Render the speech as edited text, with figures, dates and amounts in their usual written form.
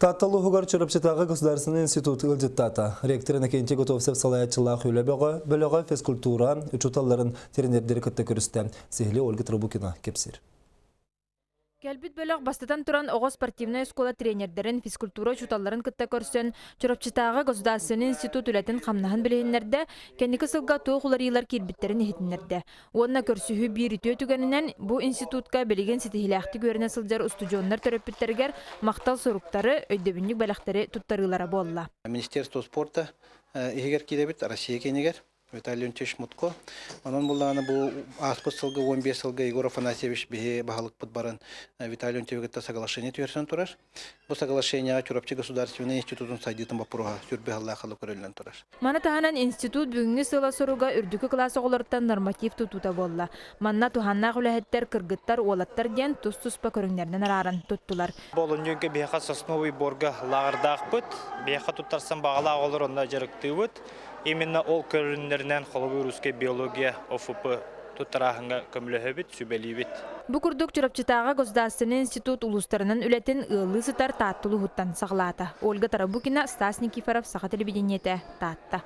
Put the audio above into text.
Татталуғығар Чорапчатағы государственный институт ылжыттата. Ректорын әкенче Готовсев салаятчылақ бөлігі физкультура учуталарын теренердері күтті көрісті. Сехле Ольга Трубукина кепсір. Кәлбит бөлөк бастатан туран оғыз спортивная школа тренердерин физкультура чуталларын кытта көрсен, Чорапчатағы государственный институт үлетін қамнаһын білігінлерді, кәндікі сылға тоғыларылар кербіттерін ехетінлерді. Онына көрсіхі бір үті өтігенінен бұл институтқа білеген сетихиләқті көріне сылжар устудионлар төрөппіттергер мақтал соруқтары, өйдөбінлік бәліқтері туттарылара болла. Министерство спорта егер кедебіт Россия кенегер. Виталий Антонович Мутко. Анан булланы бу аспыт сылгы 15 сылгы Егор Афанасьевич бихе бахалык подбарын Виталий Антоновичта соглашение тверсен турар. Бу соглашение Чорапчы государственный институтун сайдытын бапуруга сүрбе халлы көрөлөн турар. Мана таханан институт бүгүнгү сыла соруга үрдүкү класс оголорттан норматив тутута болла. Манна туханна гулахеттер кыргыттар олаттар ден тус-туспа көрүңнерден арарын туттулар. Болоньёнке бияха сосновый борга лагардакпыт, бияха туттарсан багала оголор онда жарыктыбыт. Именно ол көрүннеринен холобы русский биология ОФП туттарахынга көмөлөбүт, сүбелибит. Бу курдук Чорапчатағы государственный институт улустарынан үлетін ылы сытар таттылы хуттан сағылата. Ольга Тарабукина, Стас Никифоров, Саха телевидениете, Татта.